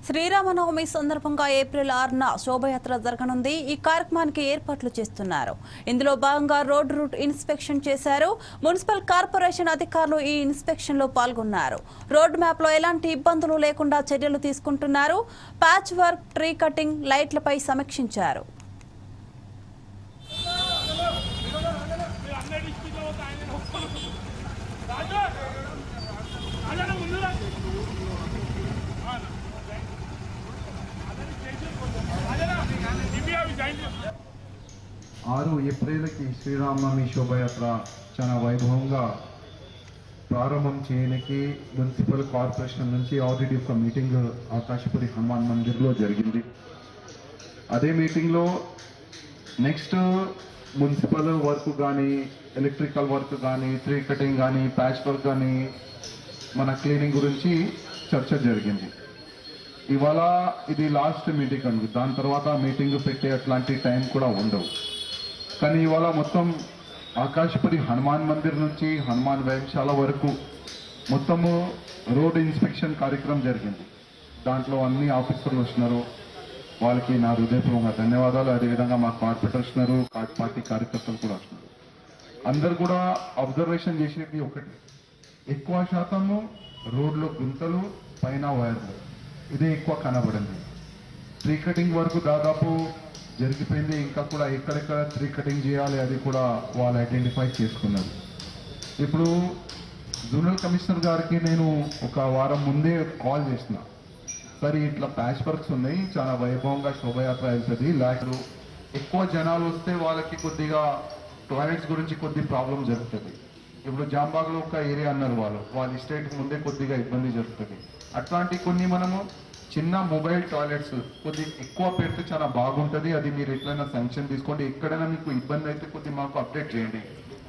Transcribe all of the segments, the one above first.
శ్రీరామనవమి సందర్భంగా ఏప్రిల్ 6న శోభయాత్ర జరగనుంది. ఈ కార్యక్రమానికి ఏర్పాట్లు చేస్తున్నారు. ఇందులో భాగంగా రోడ్ రూట్ ఇన్స్పెక్షన్ చేశారు. మున్సిపల్ కార్పొరేషన్ అధికారులు ఈ ఇన్స్పెక్షన్ లో పాల్గొన్నారు. రోడ్ మ్యాప్ లో ఎలాంటి ఇబ్బందులు లేకుండా చర్యలు తీసుకుంటున్నారు. ప్యాచ్ వర్క్, ట్రీ కటింగ్, లైట్లపై సమీక్షించారు. ఏప్రిల్కి శ్రీరామనవమి శోభయాత్ర చాలా వైభవంగా ప్రారంభం చేయడానికి మున్సిపల్ కార్పొరేషన్ నుంచి ఆల్రెడీ ఒక మీటింగ్ ఆకాశపురి హనుమాన్ మందిర్లో జరిగింది. అదే మీటింగ్లో నెక్స్ట్ మున్సిపల్ వర్క్ కానీ, ఎలక్ట్రికల్ వర్క్ కానీ, ట్రీ కటింగ్ కానీ, ప్యాచ్ వర్క్ కానీ, మన క్లీనింగ్ గురించి చర్చ జరిగింది. ఇవాళ ఇది లాస్ట్ మీటింగ్ అండి. దాని తర్వాత మీటింగ్ పెట్టే అట్లాంటి టైం కూడా ఉండవు. కానీ ఇవాళ మొత్తం ఆకాశపురి హనుమాన్ మందిర్ నుంచి హనుమాన్ వ్యాయామశాల వరకు మొత్తము రోడ్ ఇన్స్పెక్షన్ కార్యక్రమం జరిగింది. దాంట్లో అన్ని ఆఫీసర్లు వచ్చినారు. వాళ్ళకి నా హృదయపూర్వక ధన్యవాదాలు. అదేవిధంగా మా కార్పొరేటర్ వచ్చినారు, పార్టీ కార్యకర్తలు కూడా వచ్చినారు. అందరు కూడా అబ్జర్వేషన్ చేసేది ఒకటి, ఎక్కువ శాతము రోడ్లో గుంతలు, పైన వైర్లు, ఇదే ఎక్కువ కనబడింది. ట్రీ కటింగ్ వరకు దాదాపు జరిగిపోయింది. ఇంకా కూడా ఎక్కడెక్కడ ట్రీ కటింగ్ చేయాలి అది కూడా వాళ్ళు ఐడెంటిఫై చేసుకున్నారు. ఇప్పుడు జోనల్ కమిషనర్ గారికి నేను ఒక వారం ముందే కాల్ చేసిన, సరే ఇట్లా ప్యాచ్ వర్క్స్ ఉన్నాయి, చాలా వైభవంగా శోభయాత్ర వెళ్తుంది, లేకపోతే ఎక్కువ జనాలు వస్తే వాళ్ళకి కొద్దిగా టాయిలెట్స్ గురించి కొద్ది ప్రాబ్లం జరుగుతుంది. ఇప్పుడు జాంబాగ్లో ఒక ఏరియా అన్నారు, వాళ్ళ ఎస్టేట్ ముందే కొద్దిగా ఇబ్బంది జరుగుతుంది. అట్లాంటి కొన్ని మనము చిన్న మొబైల్ టాయిలెట్స్ కొద్ది ఎక్కువ పెడితే చాలా బాగుంటుంది. అది మీరు ఎట్లయినా శాంక్షన్ తీసుకోండి. ఎక్కడైనా మీకు ఇబ్బంది అయితే కొద్ది మాకు అప్డేట్ చేయండి.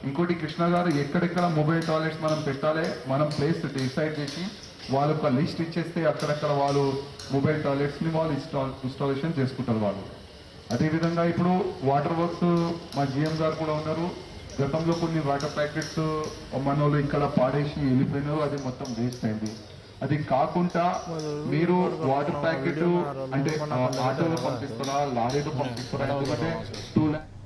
ఇంకోటి కృష్ణ గారు, ఎక్కడెక్కడ మొబైల్ టాయిలెట్స్ మనం పెట్టాలి, మనం ప్లేస్ డిసైడ్ చేసి వాళ్ళు ఒక లిస్ట్ ఇచ్చేస్తే అక్కడక్కడ వాళ్ళు మొబైల్ టాయిలెట్స్ని వాళ్ళు ఇన్స్టాలేషన్ చేసుకుంటారు వాళ్ళు. అదేవిధంగా ఇప్పుడు వాటర్ వర్క్స్ మా జిఎం గారు కూడా ఉన్నారు. గతంలో కొన్ని వాటర్ ప్యాకెట్స్ మన వాళ్ళు ఇక్కడ పాడేసి వెళ్ళిపోయినారు, అది మొత్తం వేస్ట్ అయింది. అది కాకుండా మీరు వాటర్ ప్యాకెట్ అంటే ఆటోలో పంపిస్తారా, లారీలో పంపిస్తారా? ఎందుకంటే 2 lakhs